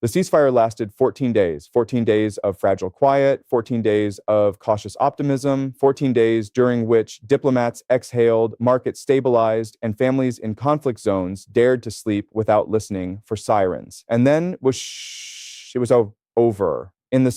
The ceasefire lasted 14 days of fragile quiet, 14 days of cautious optimism, 14 days during which diplomats exhaled, markets stabilized, and families in conflict zones dared to sleep without listening for sirens. And then it was over. In the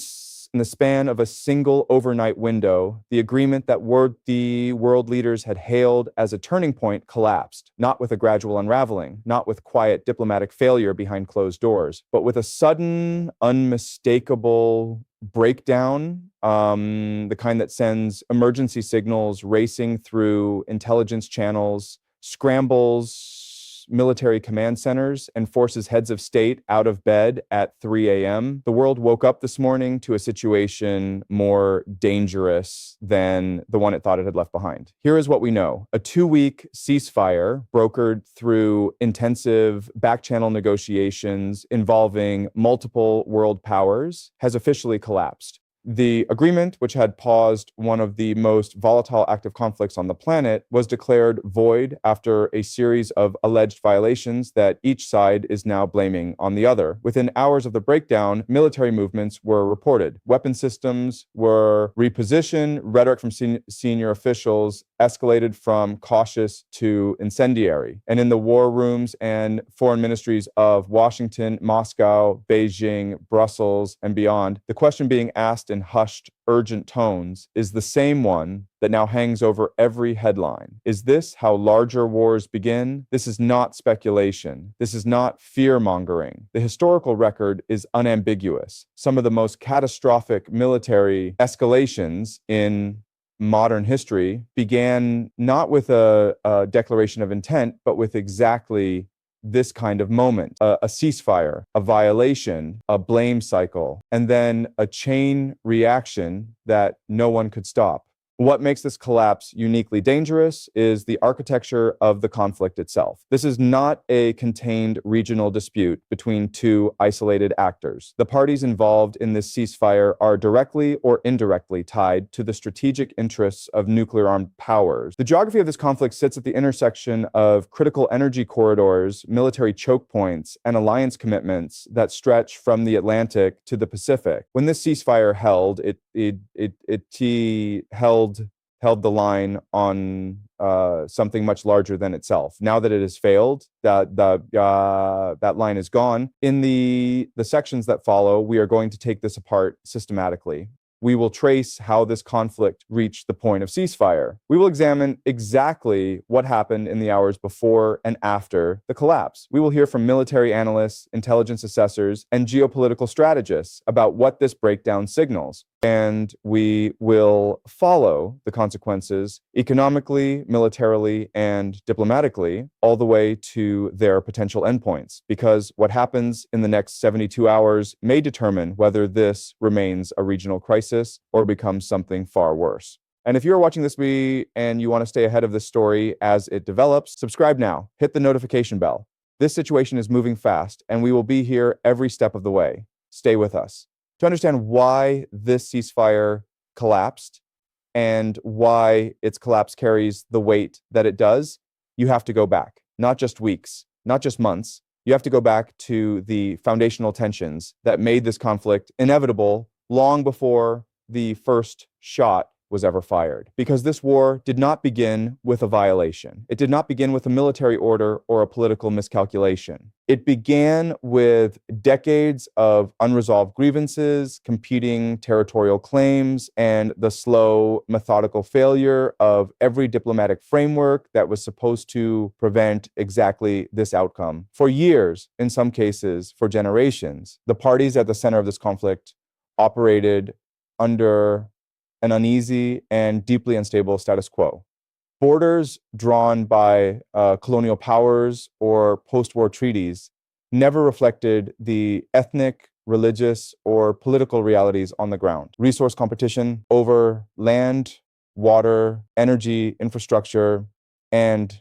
span of a single overnight window, the agreement that the world leaders had hailed as a turning point collapsed, not with a gradual unraveling, not with quiet diplomatic failure behind closed doors, but with a sudden, unmistakable breakdown, the kind that sends emergency signals racing through intelligence channels, scrambles military command centers, and forces heads of state out of bed at 3 a.m. The world woke up this morning to a situation more dangerous than the one it thought it had left behind. Here is what we know. A 2-week ceasefire brokered through intensive back-channel negotiations involving multiple world powers has officially collapsed. The agreement, which had paused one of the most volatile active conflicts on the planet, was declared void after a series of alleged violations that each side is now blaming on the other. Within hours of the breakdown, military movements were reported. Weapon systems were repositioned. Rhetoric from senior officials escalated from cautious to incendiary. And in the war rooms and foreign ministries of Washington, Moscow, Beijing, Brussels, and beyond, the question being asked in hushed, urgent tones is the same one that now hangs over every headline. Is this how larger wars begin? This is not speculation. This is not fear-mongering. The historical record is unambiguous. Some of the most catastrophic military escalations in modern history began not with a declaration of intent, but with exactly this kind of moment, a ceasefire, a violation, a blame cycle, and then a chain reaction that no one could stop. What makes this collapse uniquely dangerous is the architecture of the conflict itself. This is not a contained regional dispute between two isolated actors. The parties involved in this ceasefire are directly or indirectly tied to the strategic interests of nuclear-armed powers. The geography of this conflict sits at the intersection of critical energy corridors, military choke points, and alliance commitments that stretch from the Atlantic to the Pacific. When this ceasefire held, it held the line on something much larger than itself. Now that it has failed, that line is gone. In the sections that follow, we are going to take this apart systematically. We will trace how this conflict reached the point of ceasefire. We will examine exactly what happened in the hours before and after the collapse. We will hear from military analysts, intelligence assessors, and geopolitical strategists about what this breakdown signals. And we will follow the consequences economically, militarily, and diplomatically all the way to their potential endpoints. Because what happens in the next 72 hours may determine whether this remains a regional crisis or becomes something far worse. And if you're watching this video and you want to stay ahead of this story as it develops, subscribe now. Hit the notification bell. This situation is moving fast, and we will be here every step of the way. Stay with us. To understand why this ceasefire collapsed and why its collapse carries the weight that it does, you have to go back, not just weeks, not just months. You have to go back to the foundational tensions that made this conflict inevitable long before the first shot was ever fired. Because this war did not begin with a violation. It did not begin with a military order or a political miscalculation. It began with decades of unresolved grievances, competing territorial claims, and the slow, methodical failure of every diplomatic framework that was supposed to prevent exactly this outcome. For years, in some cases, for generations, the parties at the center of this conflict operated under an uneasy and deeply unstable status quo. Borders drawn by colonial powers or post-war treaties never reflected the ethnic, religious, or political realities on the ground. Resource competition over land, water, energy, infrastructure, and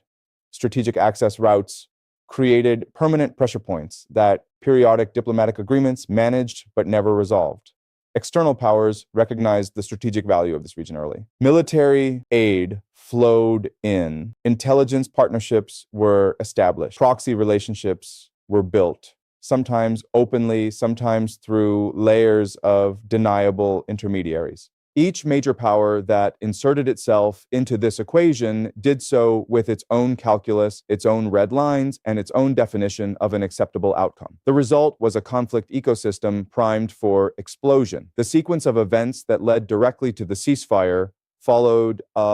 strategic access routes created permanent pressure points that periodic diplomatic agreements managed but never resolved. External powers recognized the strategic value of this region early. Military aid flowed in. Intelligence partnerships were established. Proxy relationships were built. sometimes openly, sometimes through layers of deniable intermediaries. Each major power that inserted itself into this equation did so with its own calculus, its own red lines, and its own definition of an acceptable outcome. The result was a conflict ecosystem primed for explosion. The sequence of events that led directly to the ceasefire followed a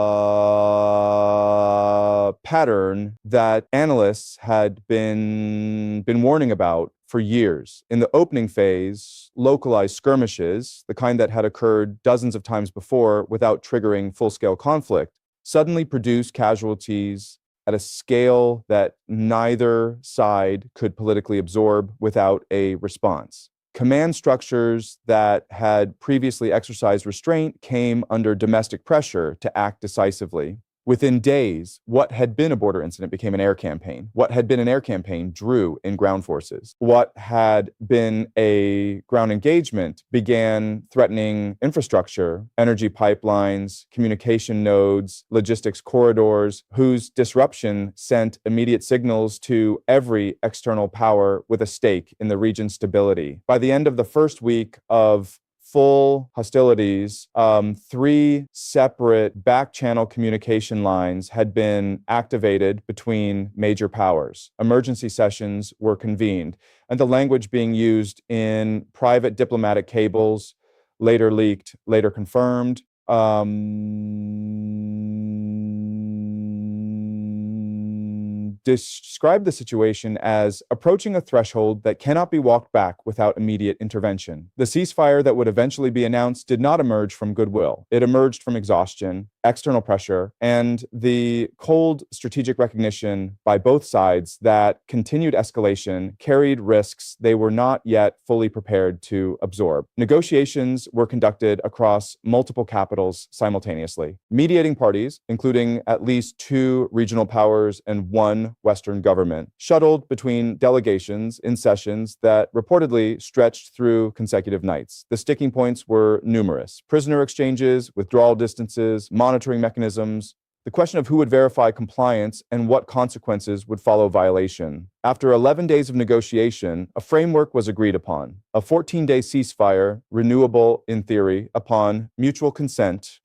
pattern that analysts had been warning about for years. In the opening phase, localized skirmishes, the kind that had occurred dozens of times before without triggering full-scale conflict, suddenly produced casualties at a scale that neither side could politically absorb without a response. Command structures that had previously exercised restraint came under domestic pressure to act decisively. Within days, what had been a border incident became an air campaign. What had been an air campaign drew in ground forces. What had been a ground engagement began threatening infrastructure, energy pipelines, communication nodes, logistics corridors, whose disruption sent immediate signals to every external power with a stake in the region's stability. By the end of the first week of full hostilities, 3 separate back-channel communication lines had been activated between major powers. Emergency sessions were convened, and the language being used in private diplomatic cables, later leaked, later confirmed, described the situation as approaching a threshold that cannot be walked back without immediate intervention. The ceasefire that would eventually be announced did not emerge from goodwill. It emerged from exhaustion, external pressure, and the cold strategic recognition by both sides that continued escalation carried risks they were not yet fully prepared to absorb. Negotiations were conducted across multiple capitals simultaneously. Mediating parties, including at least 2 regional powers and 1 Western government, shuttled between delegations in sessions that reportedly stretched through consecutive nights. The sticking points were numerous: prisoner exchanges, withdrawal distances, monitoring mechanisms, the question of who would verify compliance and what consequences would follow violation. After 11 days of negotiation, a framework was agreed upon: a 14-day ceasefire, renewable in theory upon mutual consent,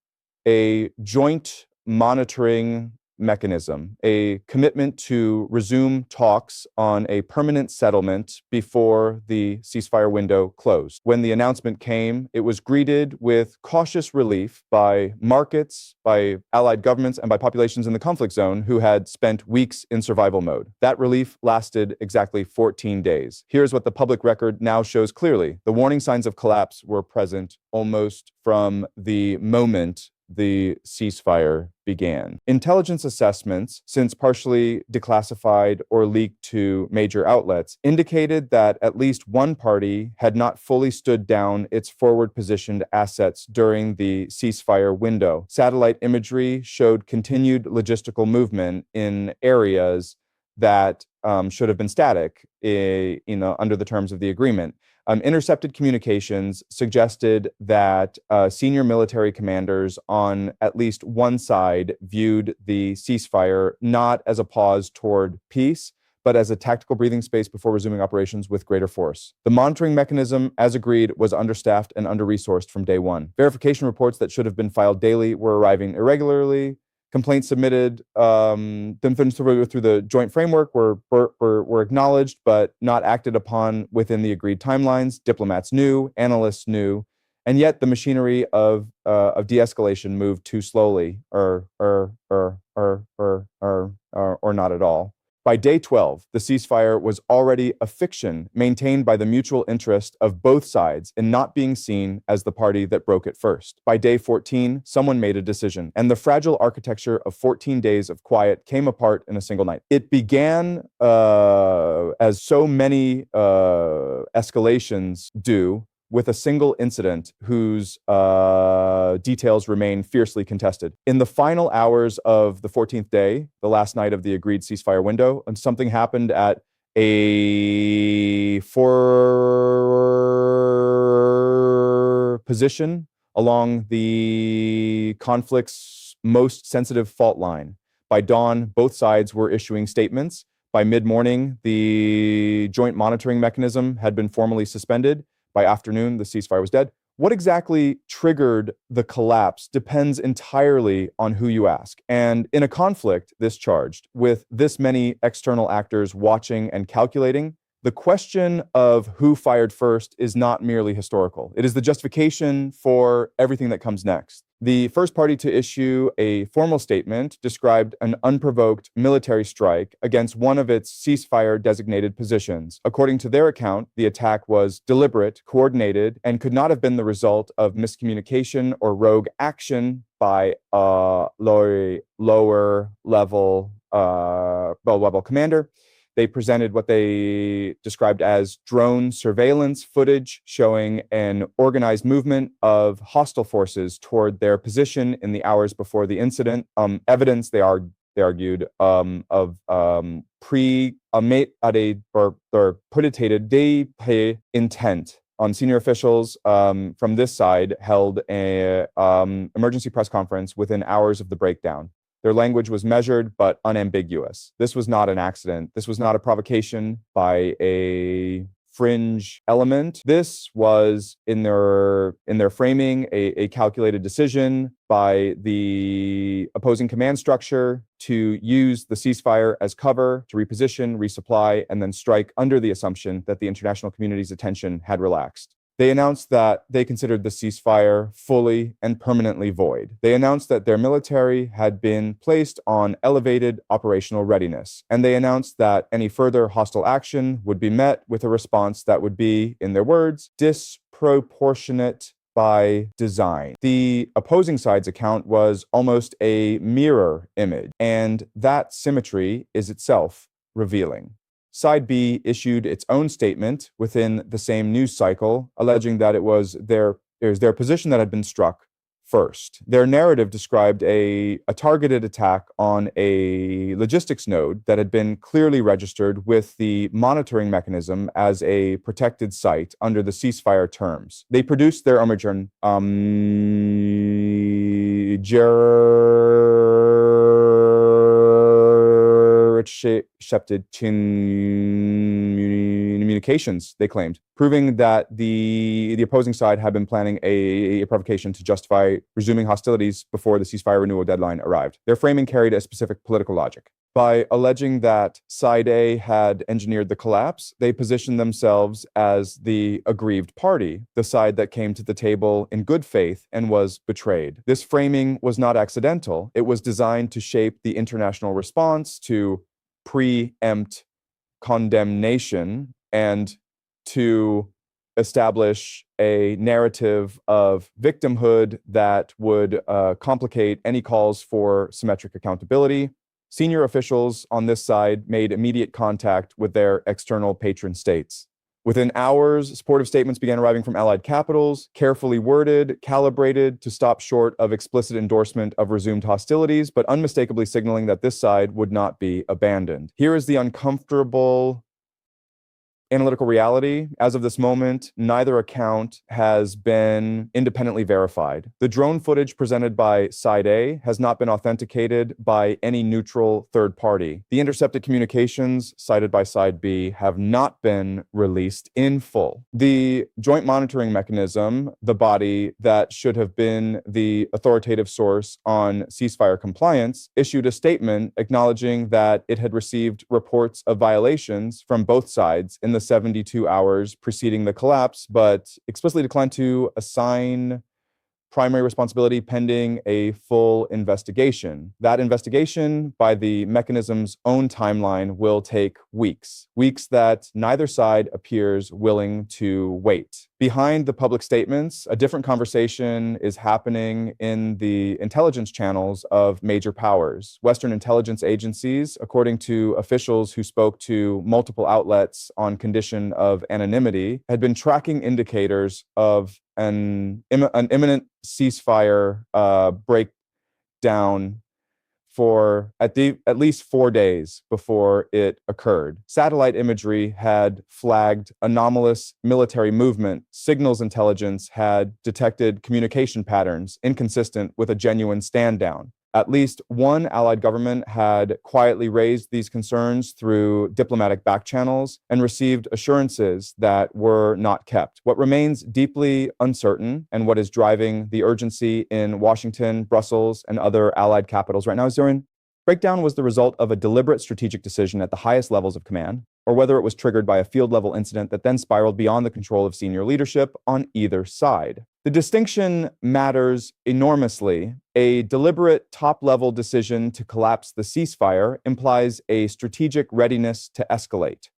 a joint monitoring mechanism, a commitment to resume talks on a permanent settlement before the ceasefire window closed. When the announcement came, it was greeted with cautious relief by markets, by allied governments, and by populations in the conflict zone who had spent weeks in survival mode. That relief lasted exactly 14 days. Here's what the public record now shows clearly. The warning signs of collapse were present almost from the moment the ceasefire began. Intelligence assessments, since partially declassified or leaked to major outlets, indicated that at least one party had not fully stood down its forward-positioned assets during the ceasefire window. Satellite imagery showed continued logistical movement in areas that should have been static under the terms of the agreement. Intercepted communications suggested that senior military commanders on at least one side viewed the ceasefire not as a pause toward peace, but as a tactical breathing space before resuming operations with greater force. The monitoring mechanism, as agreed, was understaffed and under-resourced from day one. Verification reports that should have been filed daily were arriving irregularly. Complaints submitted through the joint framework were acknowledged, but not acted upon within the agreed timelines. Diplomats knew, analysts knew, and yet the machinery of de-escalation moved too slowly, or not at all. By day 12, the ceasefire was already a fiction maintained by the mutual interest of both sides in not being seen as the party that broke it first. By day 14, someone made a decision, and the fragile architecture of 14 days of quiet came apart in a single night. It began, as so many escalations do, with a single incident whose details remain fiercely contested. In the final hours of the 14th day, the last night of the agreed ceasefire window, and something happened at a position along the conflict's most sensitive fault line. By dawn, both sides were issuing statements, By mid-morning, the joint monitoring mechanism had been formally suspended. By afternoon, the ceasefire was dead. What exactly triggered the collapse depends entirely on who you ask. And in a conflict this charged, with this many external actors watching and calculating, the question of who fired first is not merely historical. It is the justification for everything that comes next. The first party to issue a formal statement described an unprovoked military strike against one of its ceasefire designated positions. According to their account, the attack was deliberate, coordinated, and could not have been the result of miscommunication or rogue action by a lower level commander. They presented what they described as drone surveillance footage showing an organized movement of hostile forces toward their position in the hours before the incident. Evidence, they argued, of premeditated intent on senior officials from this side held a emergency press conference within hours of the breakdown. Their language was measured but unambiguous. This was not an accident. This was not a provocation by a fringe element. This was in their framing a calculated decision by the opposing command structure to use the ceasefire as cover to reposition, resupply, and then strike under the assumption that the international community's attention had relaxed. They announced that they considered the ceasefire fully and permanently void. They announced that their military had been placed on elevated operational readiness, and they announced that any further hostile action would be met with a response that would be, in their words, disproportionate by design. The opposing side's account was almost a mirror image, and that symmetry is itself revealing. Side B issued its own statement within the same news cycle, alleging that it was their position that had been struck first. Their narrative described a targeted attack on a logistics node that had been clearly registered with the monitoring mechanism as a protected site under the ceasefire terms. They produced their communications, they claimed, proving that the opposing side had been planning a provocation to justify resuming hostilities before the ceasefire renewal deadline arrived. Their framing carried a specific political logic. By alleging that Side A had engineered the collapse, they positioned themselves as the aggrieved party, the side that came to the table in good faith and was betrayed. This framing was not accidental. It was designed to shape the international response, to preempt condemnation, and to establish a narrative of victimhood that would complicate any calls for symmetric accountability. Senior officials on this side made immediate contact with their external patron states. Within hours, supportive statements began arriving from allied capitals, carefully worded, calibrated to stop short of explicit endorsement of resumed hostilities, but unmistakably signaling that this side would not be abandoned. Here is the uncomfortable analytical reality. As of this moment, neither account has been independently verified. The drone footage presented by Side A has not been authenticated by any neutral third party. The intercepted communications cited by Side B have not been released in full. The joint monitoring mechanism, the body that should have been the authoritative source on ceasefire compliance, issued a statement acknowledging that it had received reports of violations from both sides in the 72 hours preceding the collapse, but explicitly declined to assign primary responsibility pending a full investigation. That investigation, by the mechanism's own timeline, will take weeks that neither side appears willing to wait. Behind the public statements, a different conversation is happening in the intelligence channels of major powers. Western intelligence agencies, according to officials who spoke to multiple outlets on condition of anonymity, had been tracking indicators of an imminent ceasefire breakdown for at least 4 days before it occurred. Satellite imagery had flagged anomalous military movement. Signals intelligence had detected communication patterns inconsistent with a genuine stand down. At least one Allied government had quietly raised these concerns through diplomatic back channels and received assurances that were not kept. What remains deeply uncertain and what is driving the urgency in Washington, Brussels, and other Allied capitals right now is breakdown was the result of a deliberate strategic decision at the highest levels of command, or whether it was triggered by a field-level incident that then spiraled beyond the control of senior leadership on either side. The distinction matters enormously. A deliberate top-level decision to collapse the ceasefire implies a strategic readiness to escalate,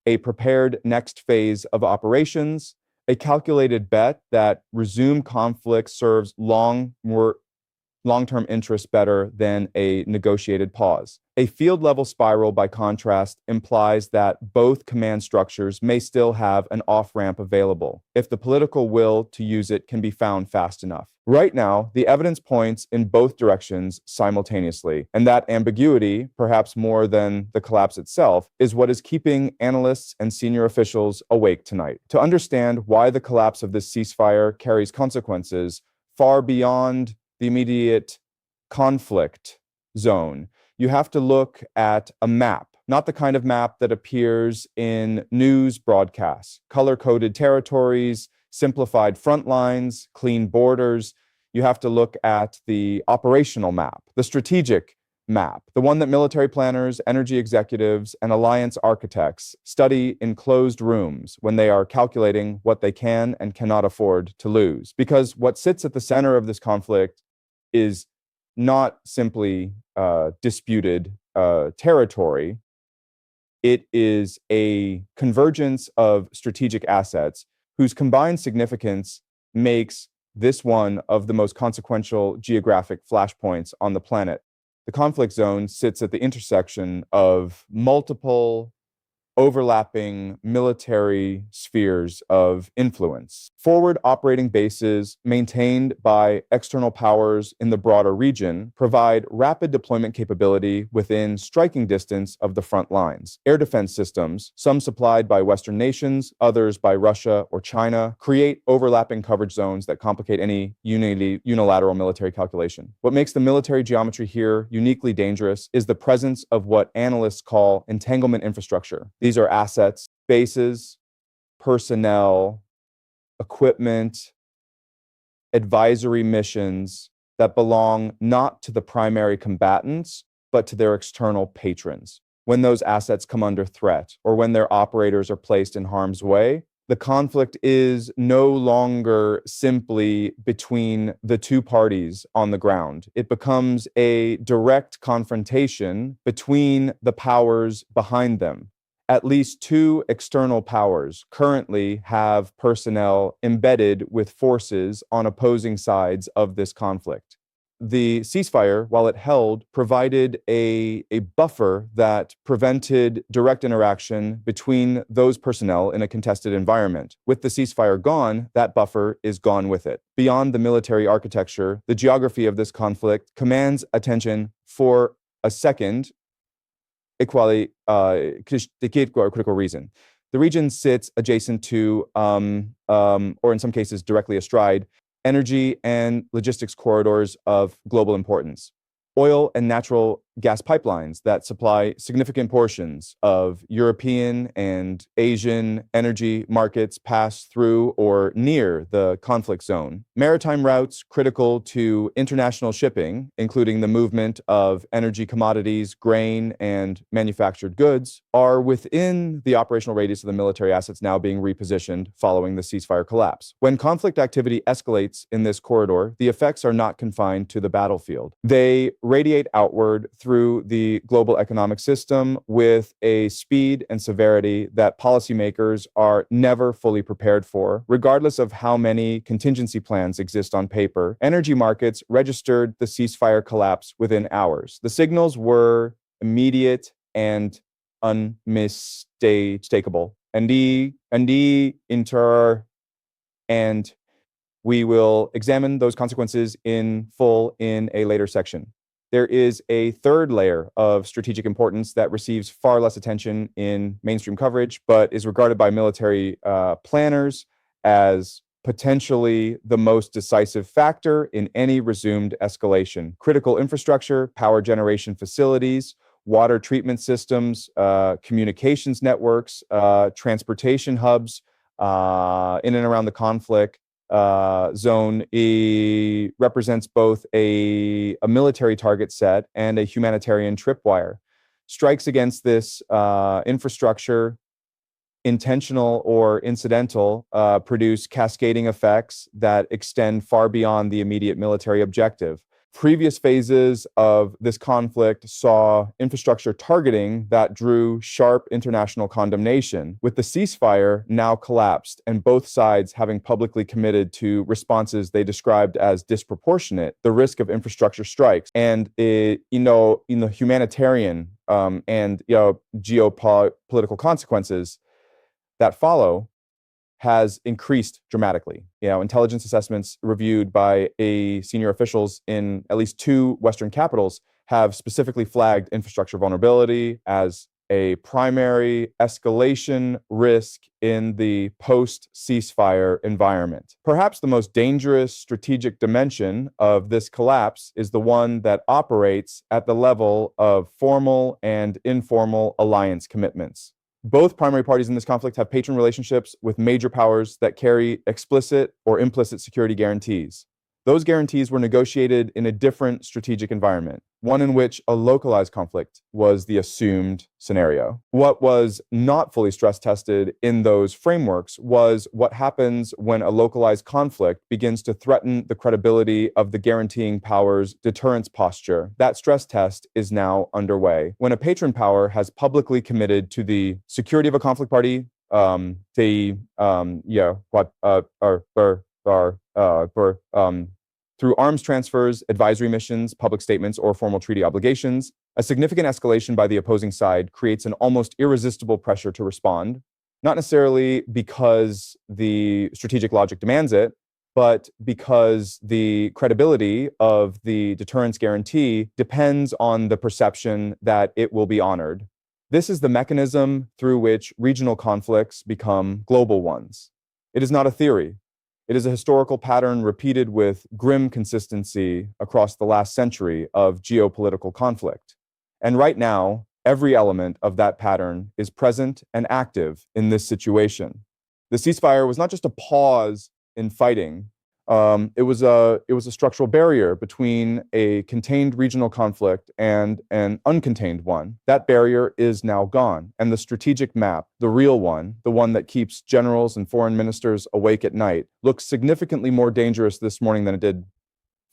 a prepared next phase of operations, a calculated bet that resumed conflict serves long-term interests better than a negotiated pause. A field-level spiral, by contrast, implies that both command structures may still have an off-ramp available, if the political will to use it can be found fast enough. Right now, the evidence points in both directions simultaneously, and that ambiguity, perhaps more than the collapse itself, is what is keeping analysts and senior officials awake tonight. To understand why the collapse of this ceasefire carries consequences far beyond the immediate conflict zone, you have to look at a map, not the kind of map that appears in news broadcasts, color-coded territories, simplified front lines, clean borders. You have to look at the operational map, the strategic map, the one that military planners, energy executives, and alliance architects study in closed rooms when they are calculating what they can and cannot afford to lose. Because what sits at the center of this conflict is not simply disputed territory. It is a convergence of strategic assets whose combined significance makes this one of the most consequential geographic flashpoints on the planet. The conflict zone sits at the intersection of multiple overlapping military spheres of influence. Forward operating bases maintained by external powers in the broader region provide rapid deployment capability within striking distance of the front lines. Air defense systems, some supplied by Western nations, others by Russia or China, create overlapping coverage zones that complicate any unilateral military calculation. What makes the military geometry here uniquely dangerous is the presence of what analysts call entanglement infrastructure. These are assets, bases, personnel, equipment, advisory missions that belong not to the primary combatants, but to their external patrons. When those assets come under threat, or when their operators are placed in harm's way, the conflict is no longer simply between the two parties on the ground. It becomes a direct confrontation between the powers behind them. At least two external powers currently have personnel embedded with forces on opposing sides of this conflict. The ceasefire, while it held, provided a buffer that prevented direct interaction between those personnel in a contested environment. With the ceasefire gone, that buffer is gone with it. Beyond the military architecture, the geography of this conflict commands attention for a second, equally critical reason. The region sits adjacent to, or in some cases directly astride, energy and logistics corridors of global importance. Oil and natural gas pipelines that supply significant portions of European and Asian energy markets pass through or near the conflict zone. Maritime routes critical to international shipping, including the movement of energy commodities, grain, and manufactured goods, are within the operational radius of the military assets now being repositioned following the ceasefire collapse. When conflict activity escalates in this corridor, the effects are not confined to the battlefield. They radiate outward through the global economic system with a speed and severity that policymakers are never fully prepared for. Regardless of how many contingency plans exist on paper, energy markets registered the ceasefire collapse within hours. The signals were immediate and unmistakable. And we will examine those consequences in full in a later section. There is a third layer of strategic importance that receives far less attention in mainstream coverage, but is regarded by military planners as potentially the most decisive factor in any resumed escalation. Critical infrastructure, power generation facilities, water treatment systems, communications networks, transportation hubs in and around the conflict zone represents both a military target set and a humanitarian tripwire. Strikes against this infrastructure, intentional or incidental, produce cascading effects that extend far beyond the immediate military objective. Previous phases of this conflict saw infrastructure targeting that drew sharp international condemnation, with the ceasefire now collapsed and both sides having publicly committed to responses they described as disproportionate. The risk of infrastructure strikes and humanitarian and geopolitical consequences that follow has increased dramatically. Intelligence assessments reviewed by senior officials in at least 2 Western capitals have specifically flagged infrastructure vulnerability as a primary escalation risk in the post-ceasefire environment. Perhaps the most dangerous strategic dimension of this collapse is the one that operates at the level of formal and informal alliance commitments. Both primary parties in this conflict have patron relationships with major powers that carry explicit or implicit security guarantees. Those guarantees were negotiated in a different strategic environment, one in which a localized conflict was the assumed scenario. What was not fully stress tested in those frameworks was what happens when a localized conflict begins to threaten the credibility of the guaranteeing power's deterrence posture. That stress test is now underway. When a patron power has publicly committed to the security of a conflict party, through arms transfers, advisory missions, public statements, or formal treaty obligations, a significant escalation by the opposing side creates an almost irresistible pressure to respond, not necessarily because the strategic logic demands it, but because the credibility of the deterrence guarantee depends on the perception that it will be honored. This is the mechanism through which regional conflicts become global ones. It is not a theory. It is a historical pattern repeated with grim consistency across the last century of geopolitical conflict. And right now, every element of that pattern is present and active in this situation. The ceasefire was not just a pause in fighting. It was a structural barrier between a contained regional conflict and an uncontained one. That barrier is now gone, and the strategic map, the real one, the one that keeps generals and foreign ministers awake at night, looks significantly more dangerous this morning than it did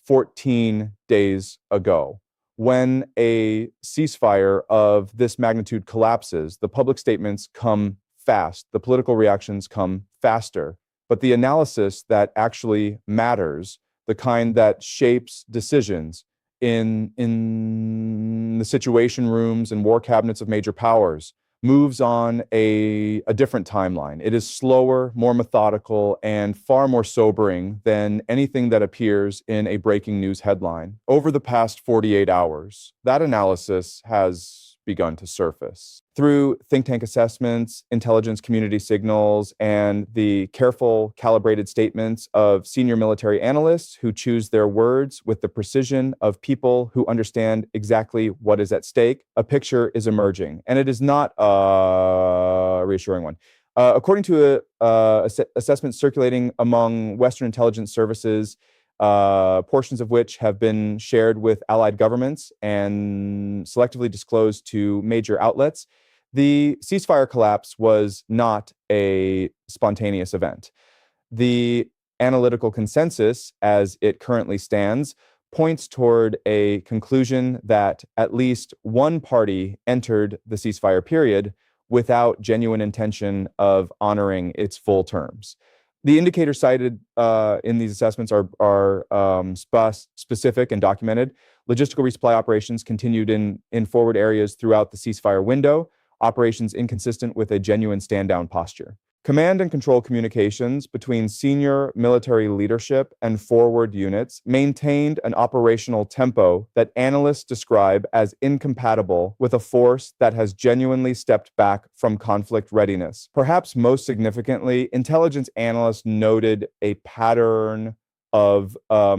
14 days ago. When a ceasefire of this magnitude collapses, the public statements come fast, the political reactions come faster. But the analysis that actually matters, the kind that shapes decisions in the situation rooms and war cabinets of major powers, moves on a different timeline. It is slower, more methodical, and far more sobering than anything that appears in a breaking news headline. Over the past 48 hours, that analysis has begun to surface. Through think tank assessments, intelligence community signals, and the careful, calibrated statements of senior military analysts who choose their words with the precision of people who understand exactly what is at stake, a picture is emerging. And it is not a reassuring one. According to assessments circulating among Western intelligence services, portions of which have been shared with allied governments and selectively disclosed to major outlets, the ceasefire collapse was not a spontaneous event. The analytical consensus, as it currently stands, points toward a conclusion that at least one party entered the ceasefire period without genuine intention of honoring its full terms. The indicators cited in these assessments are specific and documented. Logistical resupply operations continued in forward areas throughout the ceasefire window, operations inconsistent with a genuine stand-down posture. Command and control communications between senior military leadership and forward units maintained an operational tempo that analysts describe as incompatible with a force that has genuinely stepped back from conflict readiness. Perhaps most significantly, intelligence analysts noted a pattern of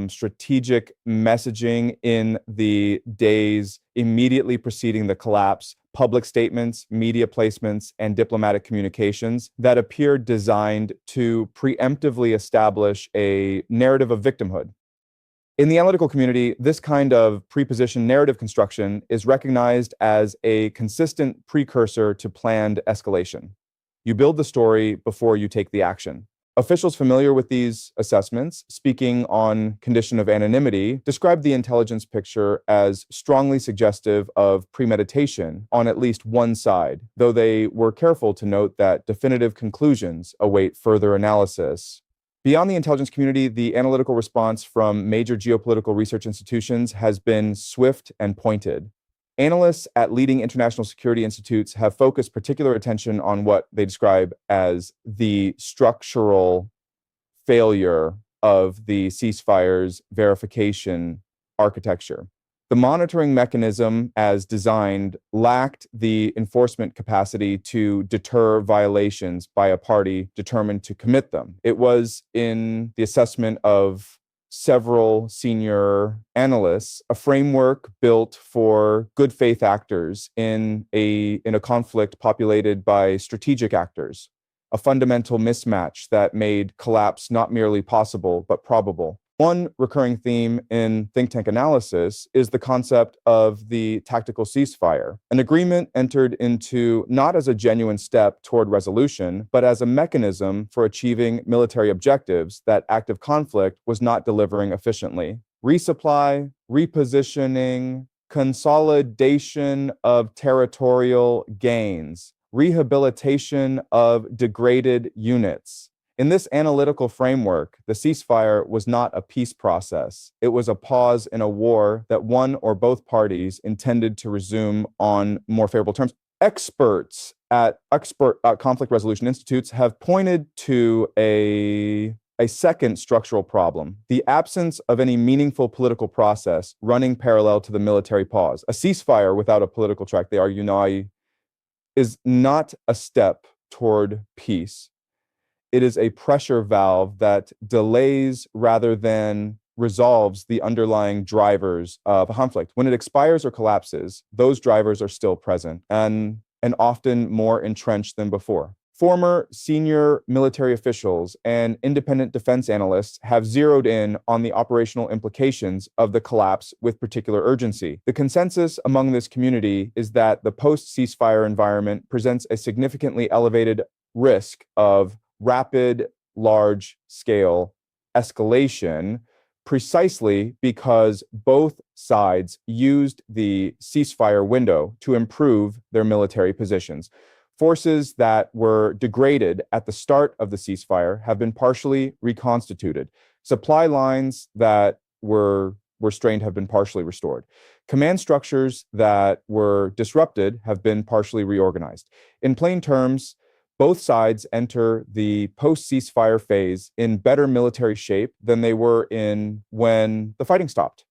strategic messaging in the days immediately preceding the collapse, public statements, media placements, and diplomatic communications that appeared designed to preemptively establish a narrative of victimhood. In the analytical community, this kind of preposition narrative construction is recognized as a consistent precursor to planned escalation. You build the story before you take the action. Officials familiar with these assessments, speaking on condition of anonymity, described the intelligence picture as strongly suggestive of premeditation on at least one side, though they were careful to note that definitive conclusions await further analysis. Beyond the intelligence community, the analytical response from major geopolitical research institutions has been swift and pointed. Analysts at leading international security institutes have focused particular attention on what they describe as the structural failure of the ceasefire's verification architecture. The monitoring mechanism, as designed, lacked the enforcement capacity to deter violations by a party determined to commit them. It was, in the assessment of several senior analysts, a framework built for good faith actors in a conflict populated by strategic actors, a fundamental mismatch that made collapse not merely possible, but probable. One recurring theme in think tank analysis is the concept of the tactical ceasefire, an agreement entered into not as a genuine step toward resolution, but as a mechanism for achieving military objectives that active conflict was not delivering efficiently. Resupply, repositioning, consolidation of territorial gains, rehabilitation of degraded units. In this analytical framework, the ceasefire was not a peace process. It was a pause in a war that one or both parties intended to resume on more favorable terms. Experts at conflict resolution institutes have pointed to a second structural problem: the absence of any meaningful political process running parallel to the military pause. A ceasefire without a political track, they argue, is not a step toward peace. It is a pressure valve that delays rather than resolves the underlying drivers of a conflict. When it expires or collapses, those drivers are still present and often more entrenched than before. Former senior military officials and independent defense analysts have zeroed in on the operational implications of the collapse with particular urgency. The consensus among this community is that the post-ceasefire environment presents a significantly elevated risk of rapid, large-scale escalation, precisely because both sides used the ceasefire window to improve their military positions. Forces that were degraded at the start of the ceasefire have been partially reconstituted. Supply lines that were strained have been partially restored. Command structures that were disrupted have been partially reorganized. In plain terms, both sides enter the post-ceasefire phase in better military shape than they were in when the fighting stopped.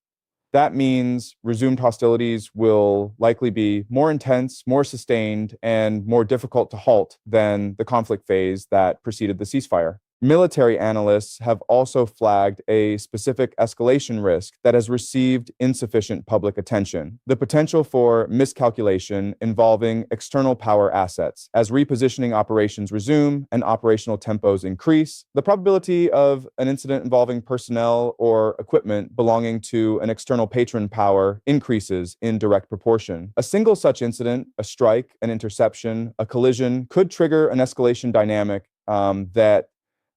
That means resumed hostilities will likely be more intense, more sustained, and more difficult to halt than the conflict phase that preceded the ceasefire. Military analysts have also flagged a specific escalation risk that has received insufficient public attention: the potential for miscalculation involving external power assets. As repositioning operations resume and operational tempos increase, the probability of an incident involving personnel or equipment belonging to an external patron power increases in direct proportion. A single such incident, a strike, an interception, a collision, could trigger an escalation dynamic that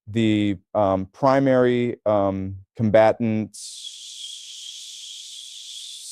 the primary combatants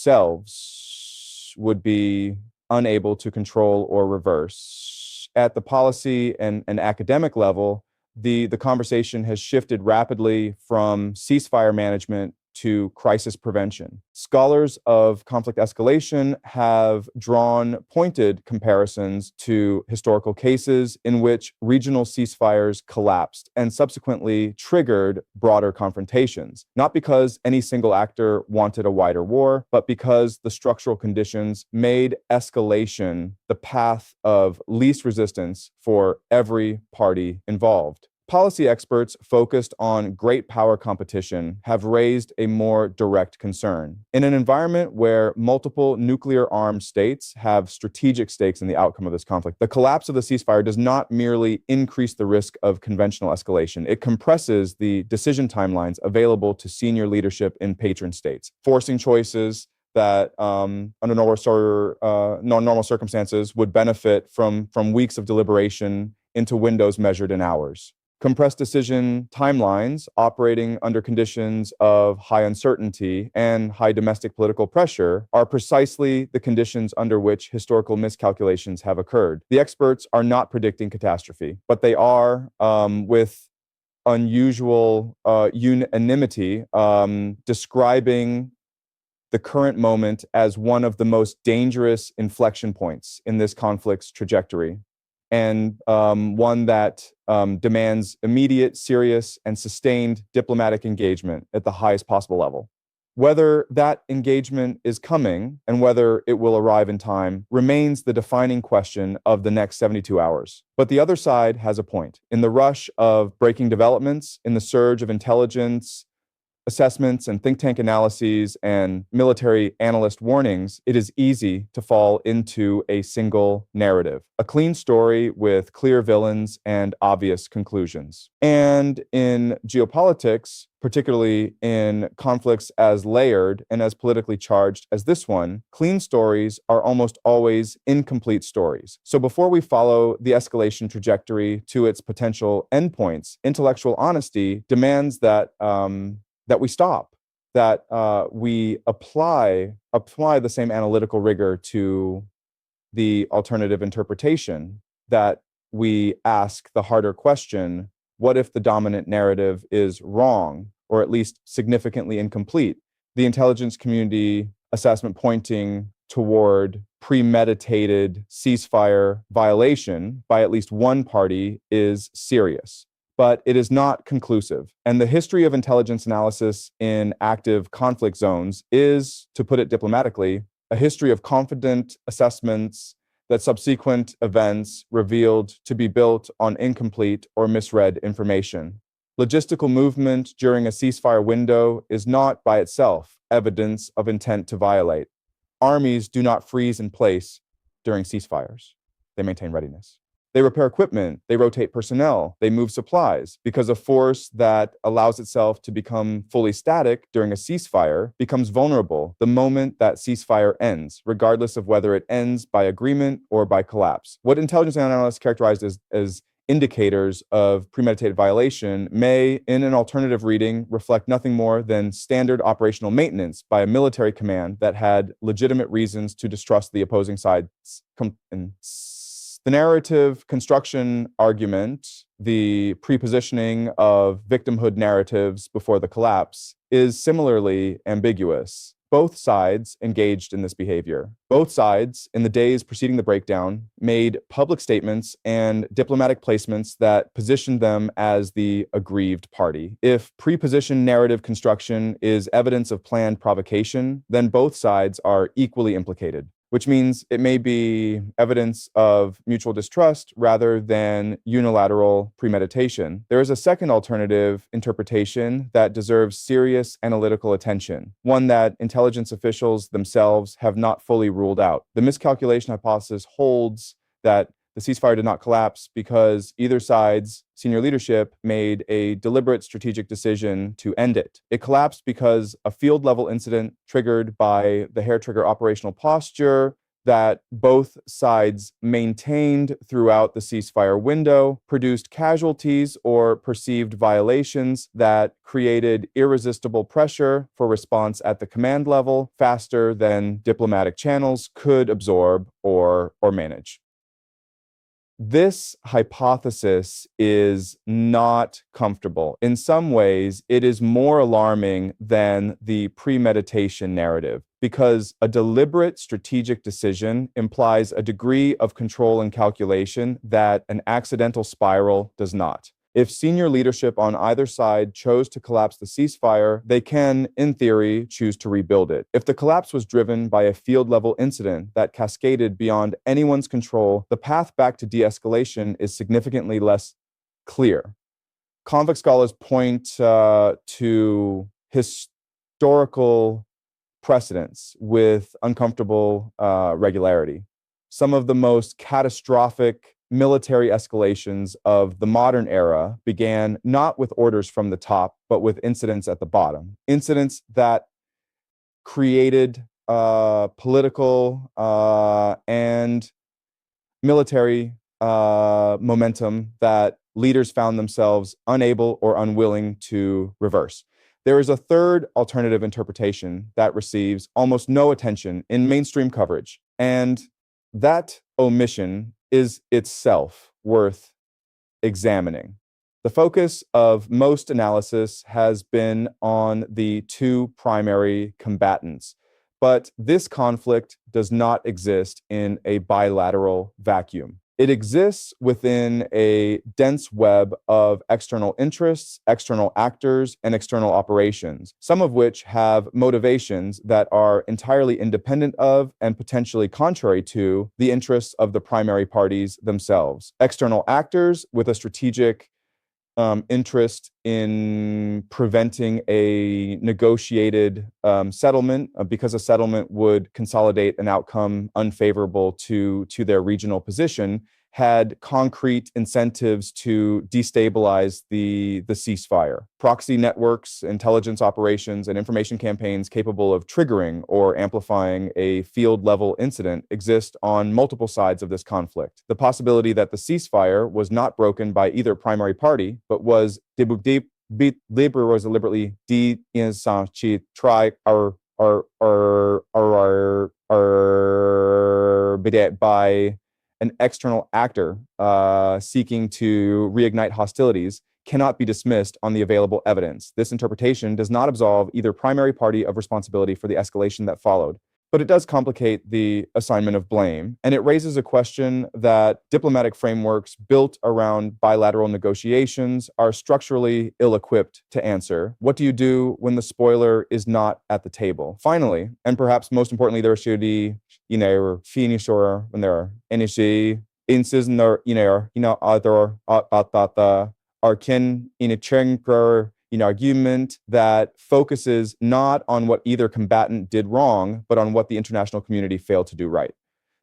selves would be unable to control or reverse. At the policy and academic level, the conversation has shifted rapidly from ceasefire management to crisis prevention. Scholars of conflict escalation have drawn pointed comparisons to historical cases in which regional ceasefires collapsed and subsequently triggered broader confrontations, not because any single actor wanted a wider war, but because the structural conditions made escalation the path of least resistance for every party involved. Policy experts focused on great power competition have raised a more direct concern. In an environment where multiple nuclear-armed states have strategic stakes in the outcome of this conflict, the collapse of the ceasefire does not merely increase the risk of conventional escalation. It compresses the decision timelines available to senior leadership in patron states, forcing choices that under normal circumstances would benefit from weeks of deliberation into windows measured in hours. Compressed decision timelines operating under conditions of high uncertainty and high domestic political pressure are precisely the conditions under which historical miscalculations have occurred. The experts are not predicting catastrophe, but they are, with unusual unanimity, describing the current moment as one of the most dangerous inflection points in this conflict's trajectory, and one that demands immediate, serious, and sustained diplomatic engagement at the highest possible level. Whether that engagement is coming and whether it will arrive in time remains the defining question of the next 72 hours. But the other side has a point. In the rush of breaking developments, in the surge of intelligence assessments and think tank analyses and military analyst warnings, it is easy to fall into a single narrative, a clean story with clear villains and obvious conclusions. And in geopolitics, particularly in conflicts as layered and as politically charged as this one, clean stories are almost always incomplete stories. So before we follow the escalation trajectory to its potential endpoints, intellectual honesty demands that we stop, that we apply the same analytical rigor to the alternative interpretation, that we ask the harder question, what if the dominant narrative is wrong, or at least significantly incomplete? The intelligence community assessment pointing toward premeditated ceasefire violation by at least one party is serious, but it is not conclusive. And the history of intelligence analysis in active conflict zones is, to put it diplomatically, a history of confident assessments that subsequent events revealed to be built on incomplete or misread information. Logistical movement during a ceasefire window is not by itself evidence of intent to violate. Armies do not freeze in place during ceasefires. They maintain readiness. They repair equipment, they rotate personnel, they move supplies, because a force that allows itself to become fully static during a ceasefire becomes vulnerable the moment that ceasefire ends, regardless of whether it ends by agreement or by collapse. What intelligence analysts characterize as indicators of premeditated violation may, in an alternative reading, reflect nothing more than standard operational maintenance by a military command that had legitimate reasons to distrust the opposing side's the narrative construction argument, the prepositioning of victimhood narratives before the collapse, is similarly ambiguous. Both sides engaged in this behavior. Both sides, in the days preceding the breakdown, made public statements and diplomatic placements that positioned them as the aggrieved party. If prepositioned narrative construction is evidence of planned provocation, then both sides are equally implicated, which means it may be evidence of mutual distrust rather than unilateral premeditation. There is a second alternative interpretation that deserves serious analytical attention, one that intelligence officials themselves have not fully ruled out. The miscalculation hypothesis holds that the ceasefire did not collapse because either side's senior leadership made a deliberate strategic decision to end it. It collapsed because a field-level incident triggered by the hair-trigger operational posture that both sides maintained throughout the ceasefire window produced casualties or perceived violations that created irresistible pressure for response at the command level faster than diplomatic channels could absorb or manage. This hypothesis is not comfortable. In some ways, it is more alarming than the premeditation narrative because a deliberate strategic decision implies a degree of control and calculation that an accidental spiral does not. If senior leadership on either side chose to collapse the ceasefire, they can, in theory, choose to rebuild it. If the collapse was driven by a field-level incident that cascaded beyond anyone's control, the path back to de-escalation is significantly less clear. Conflict scholars point to historical precedents with uncomfortable regularity. Some of the most catastrophic military escalations of the modern era began not with orders from the top, but with incidents at the bottom. Incidents that created political and military momentum that leaders found themselves unable or unwilling to reverse. There is a third alternative interpretation that receives almost no attention in mainstream coverage, and that omission is itself worth examining. The focus of most analysis has been on the two primary combatants, but this conflict does not exist in a bilateral vacuum. It exists within a dense web of external interests, external actors, and external operations, some of which have motivations that are entirely independent of and potentially contrary to the interests of the primary parties themselves. External actors with a strategic interest in preventing a negotiated settlement because a settlement would consolidate an outcome unfavorable to their regional position, had concrete incentives to destabilize the ceasefire. Proxy networks, intelligence operations, and information campaigns capable of triggering or amplifying a field-level incident exist on multiple sides of this conflict. The possibility that the ceasefire was not broken by either primary party, but was deliberately by an external actor seeking to reignite hostilities cannot be dismissed on the available evidence. This interpretation does not absolve either primary party of responsibility for the escalation that followed, but it does complicate the assignment of blame, and it raises a question that diplomatic frameworks built around bilateral negotiations are structurally ill-equipped to answer. What do you do when the spoiler is not at the table? Finally, and perhaps most importantly, there should be, finisher when there are energy instances other arkin in a chamber argument that focuses not on what either combatant did wrong, but on what the international community failed to do right.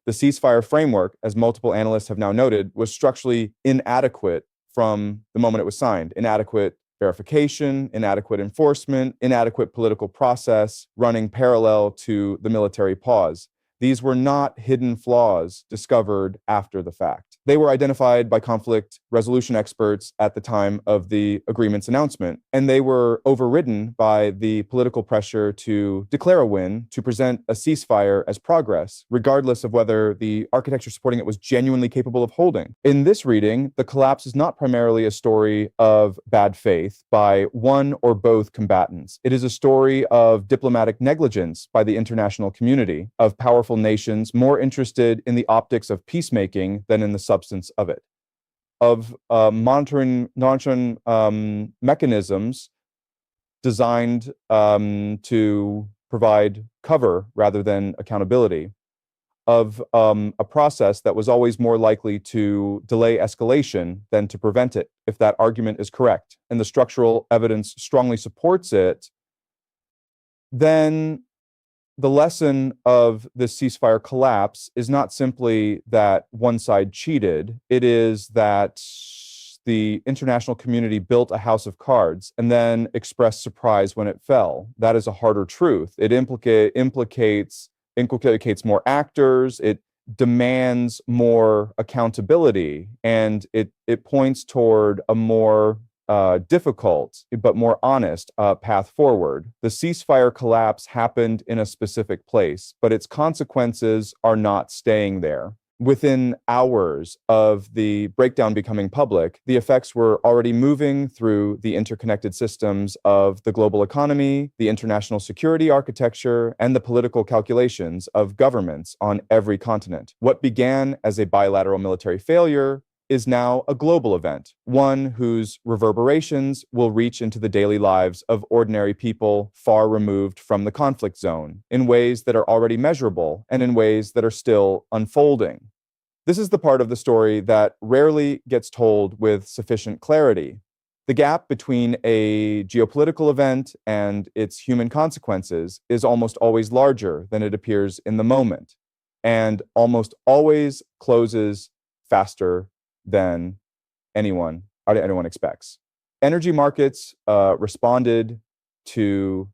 The ceasefire framework, as multiple analysts have now noted, was structurally inadequate from the moment it was signed. Inadequate verification, inadequate enforcement, inadequate political process running parallel to the military pause. These were not hidden flaws discovered after the fact. They were identified by conflict resolution experts at the time of the agreement's announcement, and they were overridden by the political pressure to declare a win, to present a ceasefire as progress, regardless of whether the architecture supporting it was genuinely capable of holding. In this reading, the collapse is not primarily a story of bad faith by one or both combatants. It is a story of diplomatic negligence by the international community, of powerful nations more interested in the optics of peacemaking than in the substance of it, of monitoring mechanisms designed to provide cover rather than accountability, of a process that was always more likely to delay escalation than to prevent it, if that argument is correct, and the structural evidence strongly supports it, then the lesson of this ceasefire collapse is not simply that one side cheated. It is that the international community built a house of cards and then expressed surprise when it fell. That is a harder truth. It implicates more actors. It demands more accountability, and it points toward a more difficult but more honest path forward. The ceasefire collapse happened in a specific place, but its consequences are not staying there. within hours of the breakdown becoming public, the effects were already moving through the interconnected systems of the global economy, the international security architecture, and the political calculations of governments on every continent. What began as a bilateral military failure is now a global event, one whose reverberations will reach into the daily lives of ordinary people far removed from the conflict zone, in ways that are already measurable and in ways that are still unfolding. This is the part of the story that rarely gets told with sufficient clarity. The gap between a geopolitical event and its human consequences is almost always larger than it appears in the moment, and almost always closes faster than anyone expects. Energy markets responded to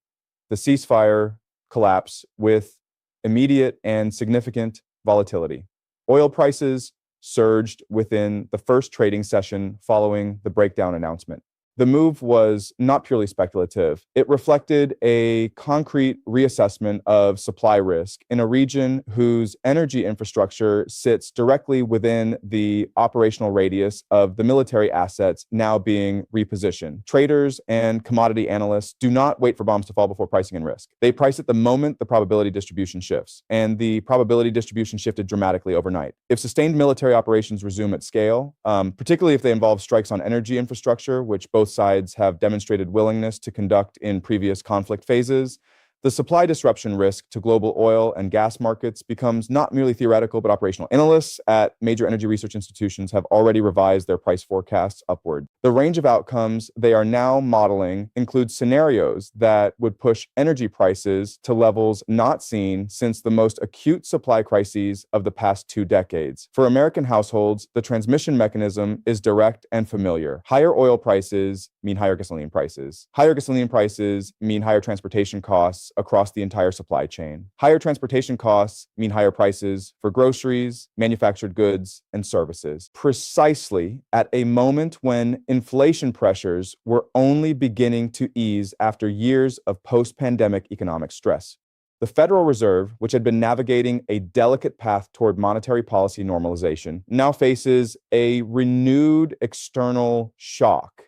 the ceasefire collapse with immediate and significant volatility. Oil prices surged within the first trading session following the breakdown announcement. The move was not purely speculative. It reflected a concrete reassessment of supply risk in a region whose energy infrastructure sits directly within the operational radius of the military assets now being repositioned. Traders and commodity analysts do not wait for bombs to fall before pricing in risk. They price at the moment the probability distribution shifts, and the probability distribution shifted dramatically overnight. If sustained military operations resume at scale, particularly if they involve strikes on energy infrastructure, which both sides have demonstrated willingness to conduct in previous conflict phases, the supply disruption risk to global oil and gas markets becomes not merely theoretical but operational. Analysts at major energy research institutions have already revised their price forecasts upward. The range of outcomes they are now modeling includes scenarios that would push energy prices to levels not seen since the most acute supply crises of the past 2 decades. For American households, the transmission mechanism is direct and familiar. Higher oil prices mean higher gasoline prices. Higher gasoline prices mean higher transportation costs across the entire supply chain. Higher transportation costs mean higher prices for groceries, manufactured goods, and services, precisely at a moment when inflation pressures were only beginning to ease after years of post-pandemic economic stress. The Federal Reserve, which had been navigating a delicate path toward monetary policy normalization, now faces a renewed external shock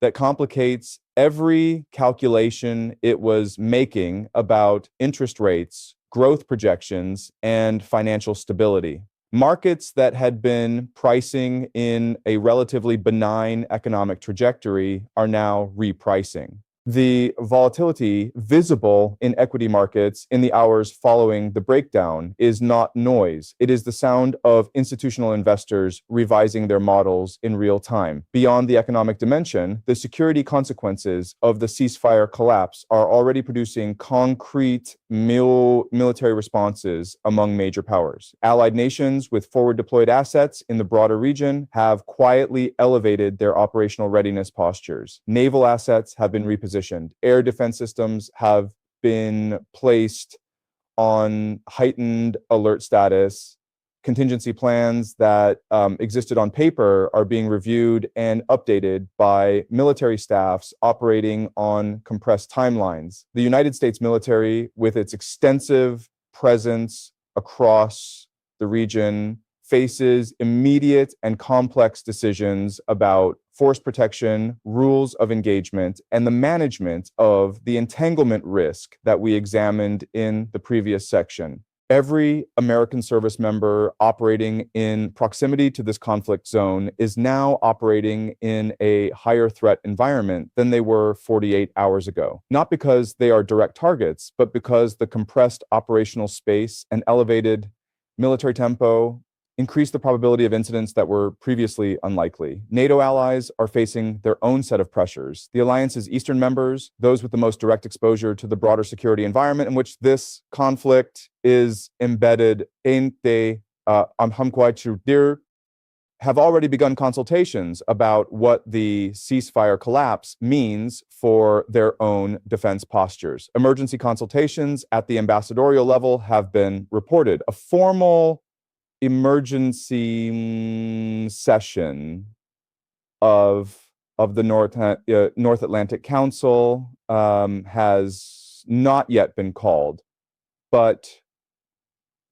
that complicates every calculation it was making about interest rates, growth projections, and financial stability. Markets that had been pricing in a relatively benign economic trajectory are now repricing. The volatility visible in equity markets in the hours following the breakdown is not noise. It is the sound of institutional investors revising their models in real time. Beyond the economic dimension, the security consequences of the ceasefire collapse are already producing concrete military responses among major powers. Allied nations with forward deployed assets in the broader region have quietly elevated their operational readiness postures. Naval assets have been repositioned. Air defense systems have been placed on heightened alert status. Contingency plans that existed on paper are being reviewed and updated by military staffs operating on compressed timelines. The United States military, with its extensive presence across the region, faces immediate and complex decisions about force protection, rules of engagement, and the management of the entanglement risk that we examined in the previous section. Every American service member operating in proximity to this conflict zone is now operating in a higher threat environment than they were 48 hours ago. Not because they are direct targets, but because the compressed operational space and elevated military tempo increase the probability of incidents that were previously unlikely. NATO allies are facing their own set of pressures. The alliance's eastern members, those with the most direct exposure to the broader security environment in which this conflict is embedded, have already begun consultations about what the ceasefire collapse means for their own defense postures. Emergency consultations at the ambassadorial level have been reported. A formal emergency session of the North Atlantic Council has not yet been called, but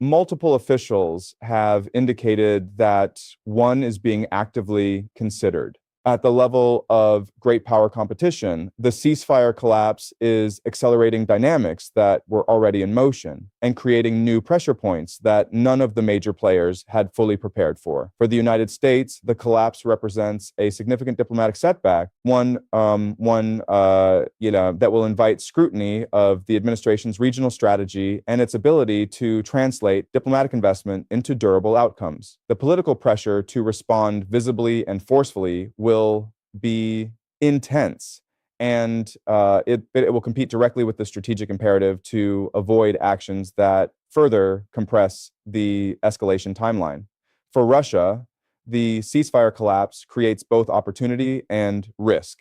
multiple officials have indicated that one is being actively considered. At the level of great power competition, the ceasefire collapse is accelerating dynamics that were already in motion and creating new pressure points that none of the major players had fully prepared for. For the United States, the collapse represents a significant diplomatic setback, one that will invite scrutiny of the administration's regional strategy and its ability to translate diplomatic investment into durable outcomes. The political pressure to respond visibly and forcefully will be intense, and it will compete directly with the strategic imperative to avoid actions that further compress the escalation timeline. For Russia, the ceasefire collapse creates both opportunity and risk.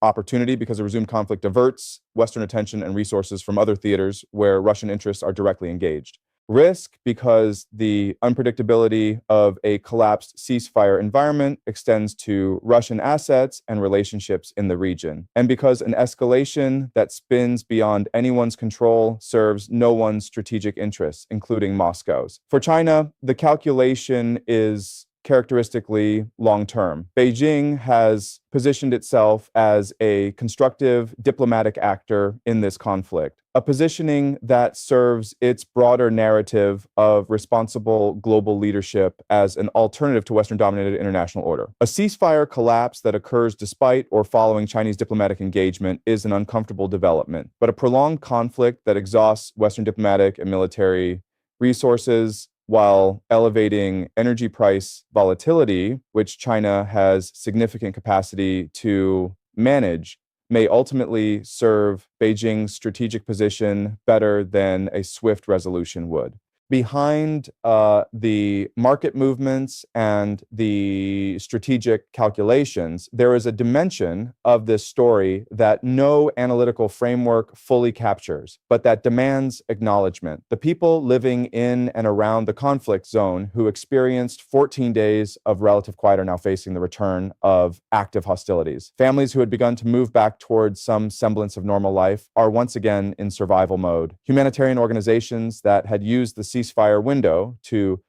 Opportunity because a resumed conflict diverts Western attention and resources from other theaters where Russian interests are directly engaged. Risk because the unpredictability of a collapsed ceasefire environment extends to Russian assets and relationships in the region, and because an escalation that spins beyond anyone's control serves no one's strategic interests, including Moscow's. For China, the calculation is characteristically long-term. Beijing has positioned itself as a constructive diplomatic actor in this conflict, a positioning that serves its broader narrative of responsible global leadership as an alternative to Western-dominated international order. A ceasefire collapse that occurs despite or following Chinese diplomatic engagement is an uncomfortable development, but a prolonged conflict that exhausts Western diplomatic and military resources while elevating energy price volatility, which China has significant capacity to manage, may ultimately serve Beijing's strategic position better than a swift resolution would. Behind the market movements and the strategic calculations, there is a dimension of this story that no analytical framework fully captures, but that demands acknowledgement. The people living in and around the conflict zone who experienced 14 days of relative quiet are now facing the return of active hostilities. Families who had begun to move back towards some semblance of normal life are once again in survival mode. Humanitarian organizations that had used the ceasefire window to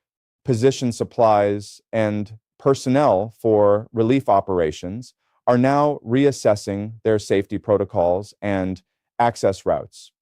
position supplies and personnel for relief operations are now reassessing their safety protocols and access routes.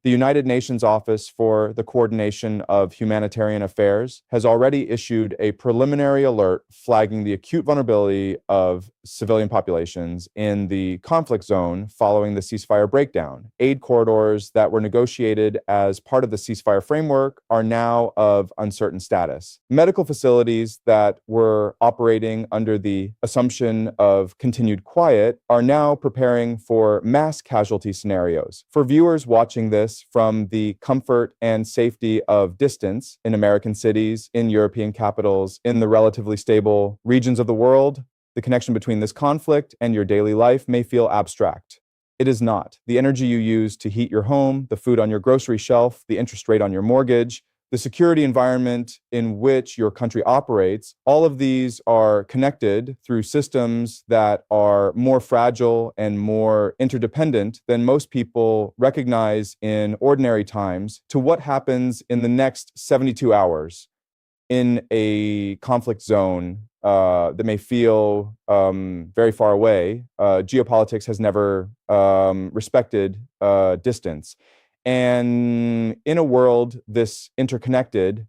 The United Nations Office for the Coordination of Humanitarian Affairs has already issued a preliminary alert flagging the acute vulnerability of civilian populations in the conflict zone following the ceasefire breakdown. Aid corridors that were negotiated as part of the ceasefire framework are now of uncertain status. Medical facilities that were operating under the assumption of continued quiet are now preparing for mass casualty scenarios. For viewers watching this from the comfort and safety of distance in American cities, in European capitals, in the relatively stable regions of the world, the connection between this conflict and your daily life may feel abstract. It is not. The energy you use to heat your home, the food on your grocery shelf, the interest rate on your mortgage, the security environment in which your country operates, all of these are connected through systems that are more fragile and more interdependent than most people recognize in ordinary times to what happens in the next 72 hours in a conflict zone that may feel very far away. Geopolitics has never respected distance. And in a world this interconnected,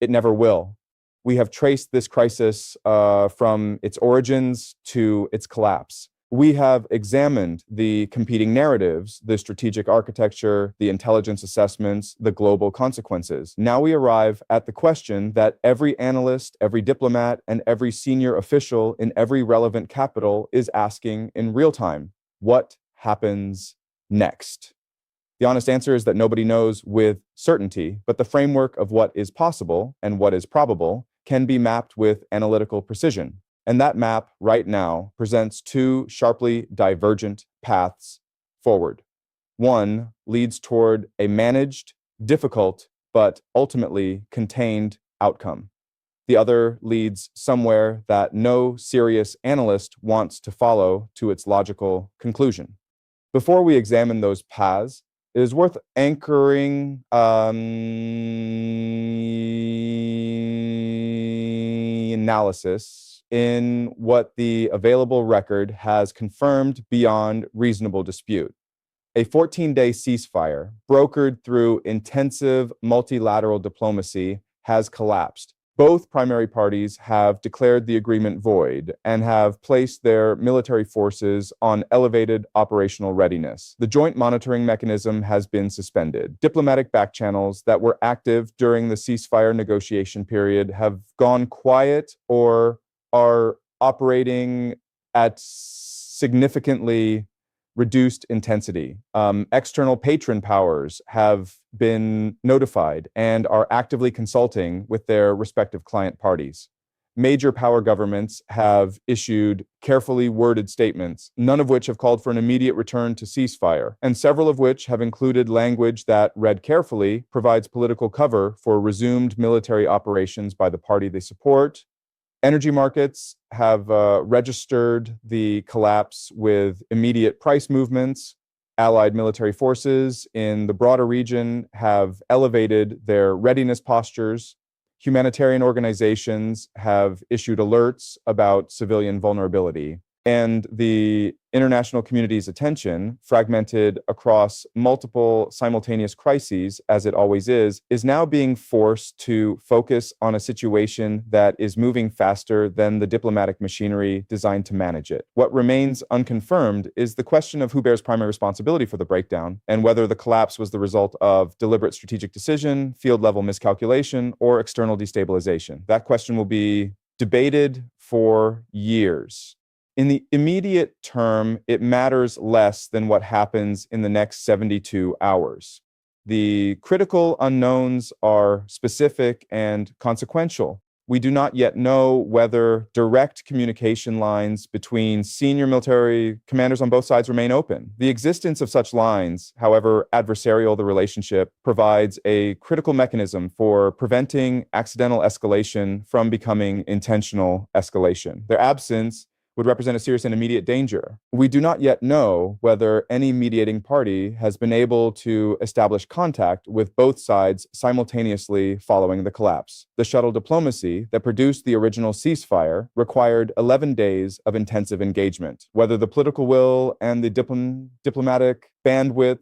it never will. We have traced this crisis from its origins to its collapse. We have examined the competing narratives, the strategic architecture, the intelligence assessments, the global consequences. Now we arrive at the question that every analyst, every diplomat, and every senior official in every relevant capital is asking in real time. What happens next? The honest answer is that nobody knows with certainty, but the framework of what is possible and what is probable can be mapped with analytical precision. And that map right now presents two sharply divergent paths forward. One leads toward a managed, difficult, but ultimately contained outcome. The other leads somewhere that no serious analyst wants to follow to its logical conclusion. Before we examine those paths, it is worth anchoring analysis in what the available record has confirmed beyond reasonable dispute. A 14-day ceasefire, brokered through intensive multilateral diplomacy, has collapsed. Both primary parties have declared the agreement void and have placed their military forces on elevated operational readiness. The joint monitoring mechanism has been suspended. Diplomatic back channels that were active during the ceasefire negotiation period have gone quiet or are operating at significantly reduced intensity. External patron powers have been notified and are actively consulting with their respective client parties. Major power governments have issued carefully worded statements, none of which have called for an immediate return to ceasefire, and several of which have included language that, read carefully, provides political cover for resumed military operations by the party they support. Energy markets have registered the collapse with immediate price movements. Allied military forces in the broader region have elevated their readiness postures. Humanitarian organizations have issued alerts about civilian vulnerability. And the international community's attention, fragmented across multiple simultaneous crises, as it always is now being forced to focus on a situation that is moving faster than the diplomatic machinery designed to manage it. What remains unconfirmed is the question of who bears primary responsibility for the breakdown and whether the collapse was the result of deliberate strategic decision, field-level miscalculation, or external destabilization. That question will be debated for years. In the immediate term, it matters less than what happens in the next 72 hours. The critical unknowns are specific and consequential. We do not yet know whether direct communication lines between senior military commanders on both sides remain open. The existence of such lines, however adversarial the relationship, provides a critical mechanism for preventing accidental escalation from becoming intentional escalation. Their absence would represent a serious and immediate danger. We do not yet know whether any mediating party has been able to establish contact with both sides simultaneously following the collapse. The shuttle diplomacy that produced the original ceasefire required 11 days of intensive engagement. Whether the political will and the diplomatic bandwidth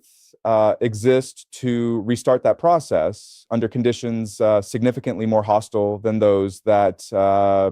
exist to restart that process under conditions significantly more hostile than those that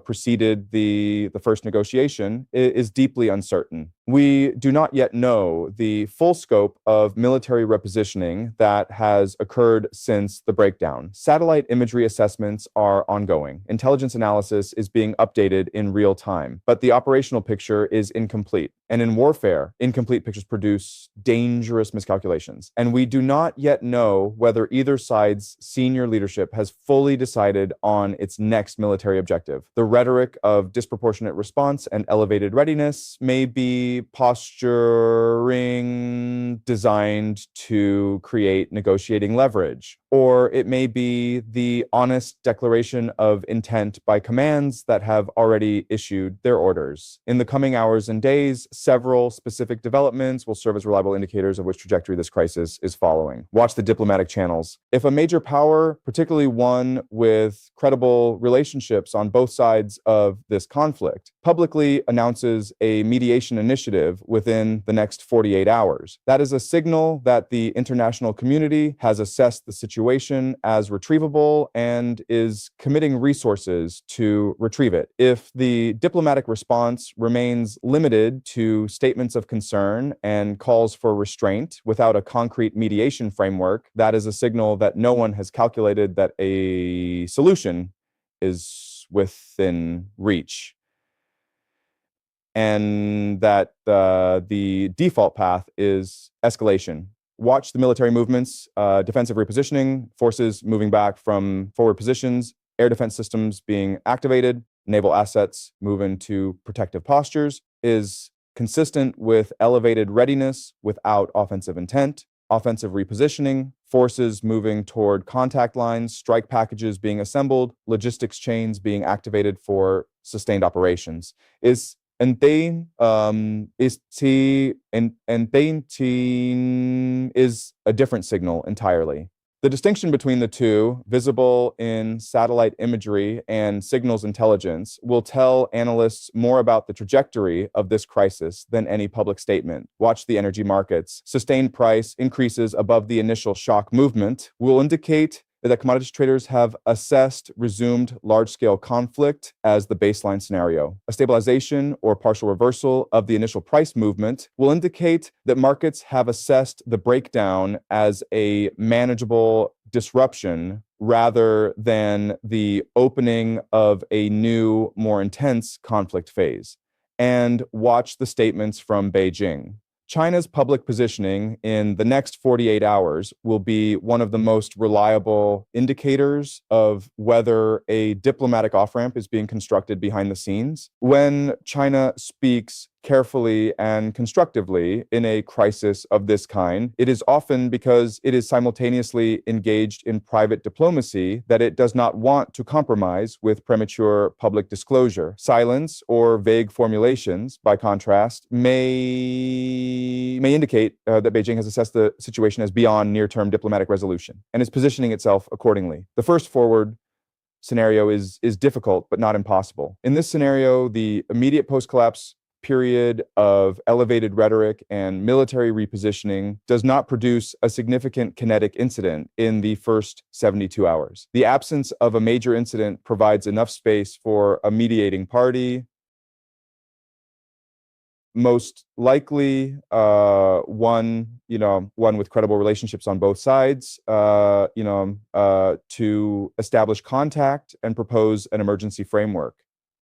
preceded the first negotiation is deeply uncertain. We do not yet know the full scope of military repositioning that has occurred since the breakdown. Satellite imagery assessments are ongoing. Intelligence analysis is being updated in real time, but the operational picture is incomplete. And in warfare, incomplete pictures produce dangerous miscalculations. And we do not yet know whether either side's senior leadership has fully decided on its next military objective. The rhetoric of disproportionate response and elevated readiness may be posturing designed to create negotiating leverage, or it may be the honest declaration of intent by commands that have already issued their orders. In the coming hours and days, several specific developments will serve as reliable indicators of which trajectory this crisis is following. Watch the diplomatic channels. If a major power, particularly one with credible relationships on both sides of this conflict, publicly announces a mediation initiative within the next 48 hours, that is a signal that the international community has assessed the situation as retrievable and is committing resources to retrieve it. If the diplomatic response remains limited to statements of concern and calls for restraint without a concrete mediation framework, that is a signal that no one has calculated that a solution is within reach, and that the default path is escalation. Watch the military movements, defensive repositioning, forces moving back from forward positions, air defense systems being activated, naval assets move into protective postures, is consistent with elevated readiness without offensive intent. Offensive repositioning, forces moving toward contact lines, strike packages being assembled, logistics chains being activated for sustained operations. Is a different signal entirely. The distinction between the two, visible in satellite imagery and signals intelligence, will tell analysts more about the trajectory of this crisis than any public statement. Watch the energy markets. Sustained price increases above the initial shock movement will indicate that commodities traders have assessed resumed large-scale conflict as the baseline scenario. A stabilization or partial reversal of the initial price movement will indicate that markets have assessed the breakdown as a manageable disruption rather than the opening of a new, more intense conflict phase. And watch the statements from Beijing. China's public positioning in the next 48 hours will be one of the most reliable indicators of whether a diplomatic off-ramp is being constructed behind the scenes. When China speaks carefully and constructively in a crisis of this kind, it is often because it is simultaneously engaged in private diplomacy that it does not want to compromise with premature public disclosure. Silence or vague formulations, by contrast, may indicate that Beijing has assessed the situation as beyond near-term diplomatic resolution and is positioning itself accordingly. The first forward scenario is difficult, but not impossible. In this scenario, the immediate post-collapse period of elevated rhetoric and military repositioning does not produce a significant kinetic incident in the first 72 hours. The absence of a major incident provides enough space for a mediating party, most likely one with credible relationships on both sides, to establish contact and propose an emergency framework.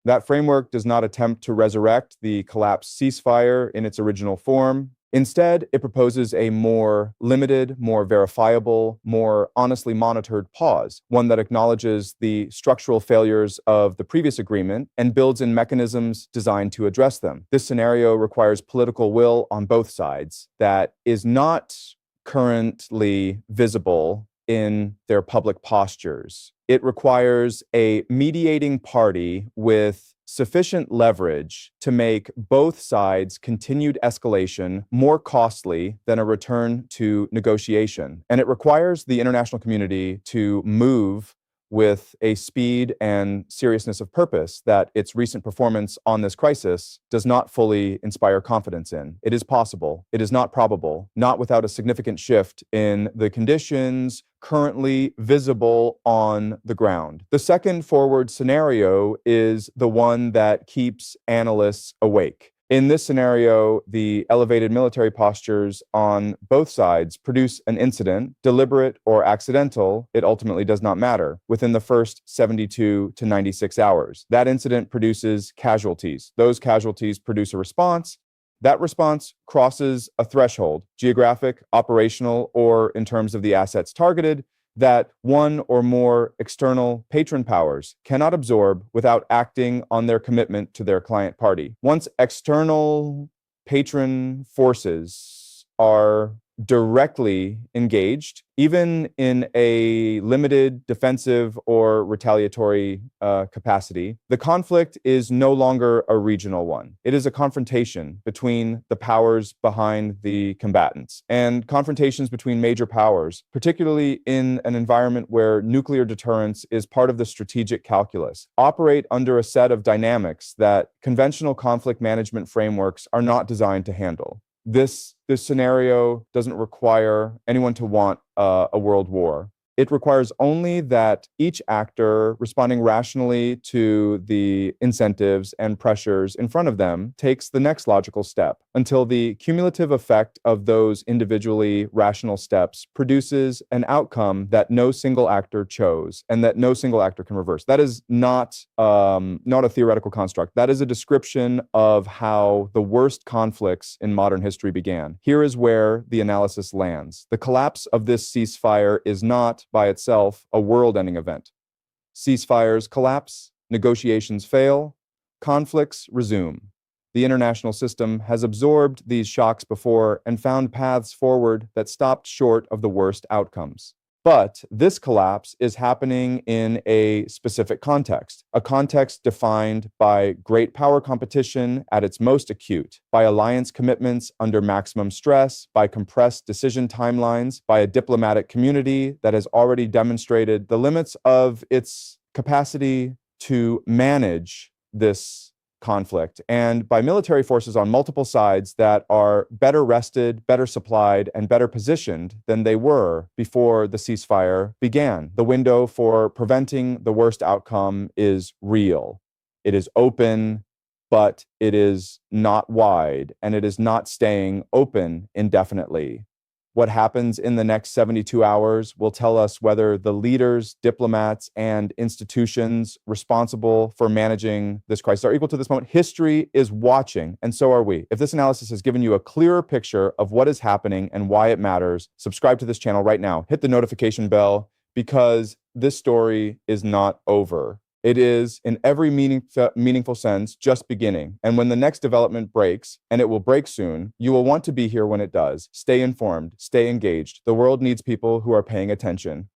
That framework does not attempt to resurrect the collapsed ceasefire in its original form. Instead, it proposes a more limited, more verifiable, more honestly monitored pause, one that acknowledges the structural failures of the previous agreement and builds in mechanisms designed to address them. This scenario requires political will on both sides that is not currently visible in their public postures. It requires a mediating party with sufficient leverage to make both sides' continued escalation more costly than a return to negotiation. And it requires the international community to move with a speed and seriousness of purpose that its recent performance on this crisis does not fully inspire confidence in. It is possible. It is not probable, not without a significant shift in the conditions currently visible on the ground. The second forward scenario is the one that keeps analysts awake. In this scenario, the elevated military postures on both sides produce an incident, deliberate or accidental, it ultimately does not matter, within the first 72 to 96 hours. That incident produces casualties. Those casualties produce a response. That response crosses a threshold, geographic, operational, or in terms of the assets targeted, that one or more external patron powers cannot absorb without acting on their commitment to their client party. Once external patron forces are directly engaged, even in a limited defensive or retaliatory capacity, the conflict is no longer a regional one. It is a confrontation between the powers behind the combatants. And confrontations between major powers, particularly in an environment where nuclear deterrence is part of the strategic calculus, operate under a set of dynamics that conventional conflict management frameworks are not designed to handle. This scenario doesn't require anyone to want a world war. It requires only that each actor responding rationally to the incentives and pressures in front of them takes the next logical step until the cumulative effect of those individually rational steps produces an outcome that no single actor chose and that no single actor can reverse. That is not a theoretical construct. That is a description of how the worst conflicts in modern history began. Here is where the analysis lands. The collapse of this ceasefire is not by itself a world-ending event. Ceasefires collapse, negotiations fail, conflicts resume. The international system has absorbed these shocks before and found paths forward that stopped short of the worst outcomes. But this collapse is happening in a specific context, a context defined by great power competition at its most acute, by alliance commitments under maximum stress, by compressed decision timelines, by a diplomatic community that has already demonstrated the limits of its capacity to manage this conflict, and by military forces on multiple sides that are better rested, better supplied, and better positioned than they were before the ceasefire began. The window for preventing the worst outcome is real. It is open, but it is not wide, and it is not staying open indefinitely. What happens in the next 72 hours will tell us whether the leaders, diplomats, and institutions responsible for managing this crisis are equal to this moment. History is watching, and so are we. If this analysis has given you a clearer picture of what is happening and why it matters, subscribe to this channel right now. Hit the notification bell, because this story is not over. It is, in every meaningful sense, just beginning. And when the next development breaks, and it will break soon, you will want to be here when it does. Stay informed, stay engaged. The world needs people who are paying attention.